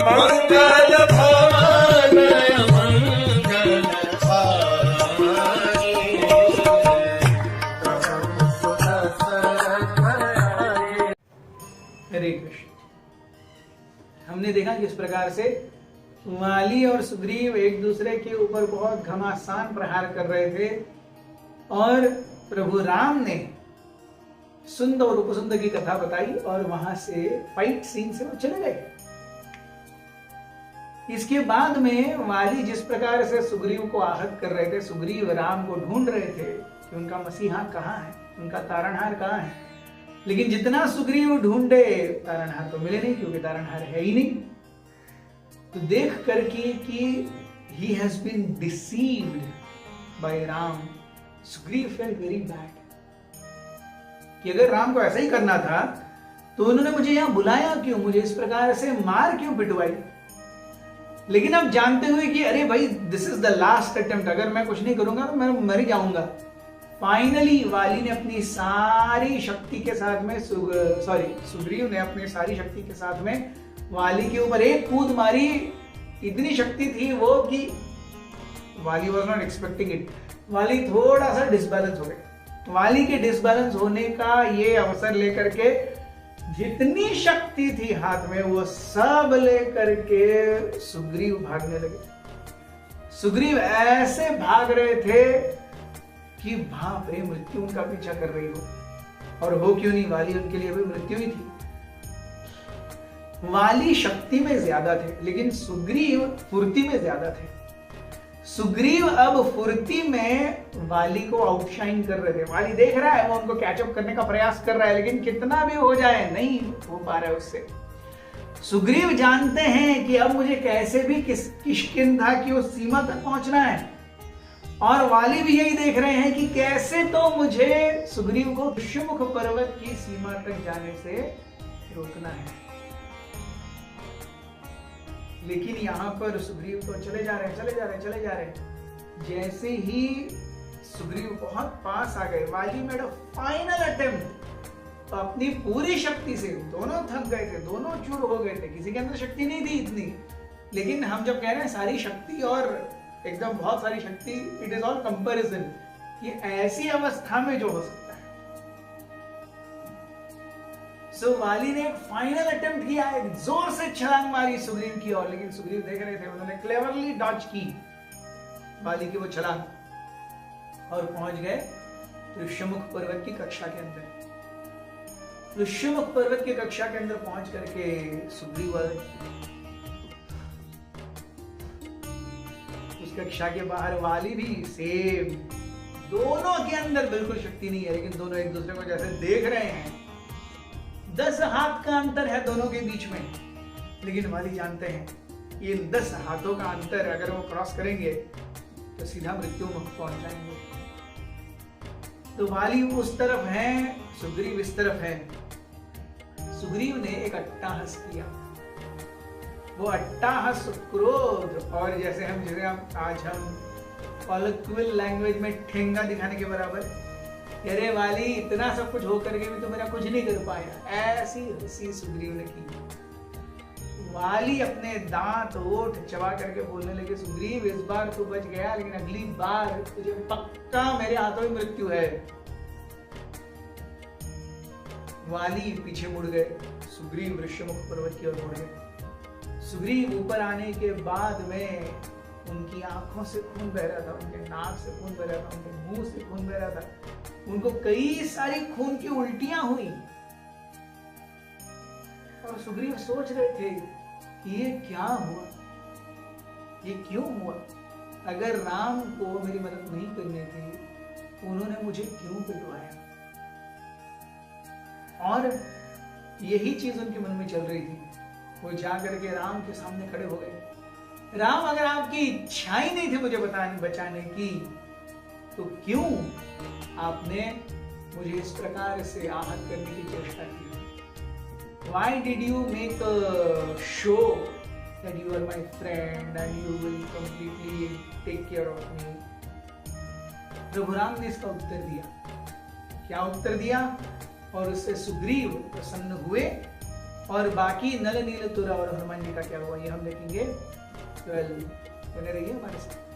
मंगल भवन मंगल हारी। हरे कृष्ण। हमने देखा किस प्रकार से वाली और सुग्रीव एक दूसरे के ऊपर बहुत घमासान प्रहार कर रहे थे और प्रभु राम ने सुंद और उपसुंद की कथा बताई और वहां से फाइट सीन से वो चले गए। इसके बाद में वाली जिस प्रकार से सुग्रीव को आहत कर रहे थे, सुग्रीव राम को ढूंढ रहे थे कि उनका मसीहा कहाँ है, उनका तारणहार कहाँ है, लेकिन जितना सुग्रीव ढूंढे तारणहार तो मिले नहीं, क्योंकि तारणहार है ही नहीं। तो देख करके कि he has been deceived by Ram, Sugriva felt very bad कि अगर राम को ऐसा ही करना था तो उन्होंने मुझे यहां बुलाया क्यों, मुझे इस प्रकार से मार क्यों पिटवाई। लेकिन अब जानते हुए कि अरे भाई this is the last attempt, अगर मैं कुछ नहीं करूंगा तो मैं मर ही जाऊंगा। फाइनली वाली ने अपनी सारी शक्ति के साथ में सुग्रीव ने अपनी सारी शक्ति के साथ में वाली के ऊपर एक कूद मारी। इतनी शक्ति थी वो कि वाली वॉज नॉट एक्सपेक्टिंग इट। वाली थोड़ा सा डिसबैलेंस हो गए। वाली के डिसबैलेंस होने का ये अवसर लेकर के जितनी शक्ति थी हाथ में वो सब लेकर के सुग्रीव भागने लगे। सुग्रीव ऐसे भाग रहे थे कि बाप रे मृत्यु उनका पीछा कर रही हो। और हो क्यों नहीं, वाली उनके लिए भी मृत्यु ही थी। वाली शक्ति में ज्यादा थे लेकिन सुग्रीव फुर्ती में ज्यादा थे। सुग्रीव अब फुर्ती में वाली को आउटशाइन कर रहे थे। वाली देख रहा है, वो उनको कैचअप करने का प्रयास कर रहा है, लेकिन कितना भी हो जाए नहीं हो पा रहा है उससे। सुग्रीव जानते हैं कि अब मुझे कैसे भी किष्किंधा की उस सीमा तक पहुंचना है, और वाली भी यही देख रहे हैं कि कैसे तो मुझे सुग्रीव को ऋष्यमुख पर्वत की सीमा तक जाने से रोकना है। लेकिन यहां पर सुग्रीव तो चले जा रहे हैं। जैसे ही सुग्रीव बहुत पास आ गए, वाली मेड अ फाइनल अटेम्प्ट। अपनी पूरी शक्ति से दोनों थक गए थे, दोनों चूर हो गए थे, किसी के अंदर शक्ति नहीं थी इतनी। लेकिन हम जब कह रहे हैं सारी शक्ति और एकदम बहुत सारी शक्ति, इट इज ऑल कंपैरिजन। ये ऐसी अवस्था में जो हो सकता है। सो वाली ने एक फाइनल अटेम्प्ट किया, एक जोर से छलांग मारी सुग्रीव की ओर, लेकिन सुग्रीव देख रहे थे, उन्होंने क्लेवरली डॉज की वाली की वो छलांग और पहुंच गए ऋष्यमुख पर्वत की कक्षा के अंदर। ऋष्यमुख पर्वत की कक्षा के अंदर पहुंच करके सुग्रीव उस कक्षा के बाहर वाली भी सेम। दोनों के अंदर बिल्कुल शक्ति नहीं है, लेकिन दोनों एक दूसरे को जैसे देख रहे हैं। 10 हाथ का अंतर है दोनों के बीच में, लेकिन वाली जानते हैं ये 10 हाथों का अंतर अगर वो क्रॉस करेंगे तो सीधा मृत्यु मुख पहुंच जाएंगे। तो वाली उस तरफ है, सुग्रीव इस तरफ है। सुग्रीव ने एक अट्टाहस किया। वो अट्टाहस क्रोध, और जैसे आज हम कॉलोक्वियल लैंग्वेज में ठेंगा दिखाने के बराबर, अरे वाली इतना सब कुछ होकर के भी तो मेरा कुछ नहीं कर पाया, ऐसी हंसी सुग्रीव ने की। वाली अपने दांत ओठ चबा करके बोलने लगे, सुग्रीव इस बार तू बच गया, लेकिन अगली बार तुझे पक्का मेरे हाथों में मृत्यु है। वाली पीछे मुड़ गए, सुग्रीव ऋष्यमुख पर्वत की ओर मुड़ गए। सुग्रीव ऊपर आने के बाद में उनकी आंखों से खून बह रहा था, उनके नाक से खून बह रहा था, उनके मुंह से खून बह रहा था। उनको कई सारी खून की उल्टियां हुई और सुग्रीव सोच रहे थे कि ये क्या हुआ, ये क्यों हुआ। अगर राम को मेरी मदद नहीं करनी थी, उन्होंने मुझे क्यों पिटवाया। और यही चीज उनके मन में चल रही थी। वो जाकर के राम के सामने खड़े हो गए। राम, अगर आपकी इच्छा ही नहीं थी मुझे बचाने की, तो क्यों आपने मुझे इस प्रकार से आहत करने की चेष्टा की? Why did you make a show that you are my friend and you will completely take care of me? प्रभु राम ने इसका उत्तर दिया। क्या उत्तर दिया? और उससे सुग्रीव प्रसन्न हुए और बाकी नल नील तुरा और हनुमान जी का क्या हुआ ये हम देखेंगे। बने रहिए हमारे साथ।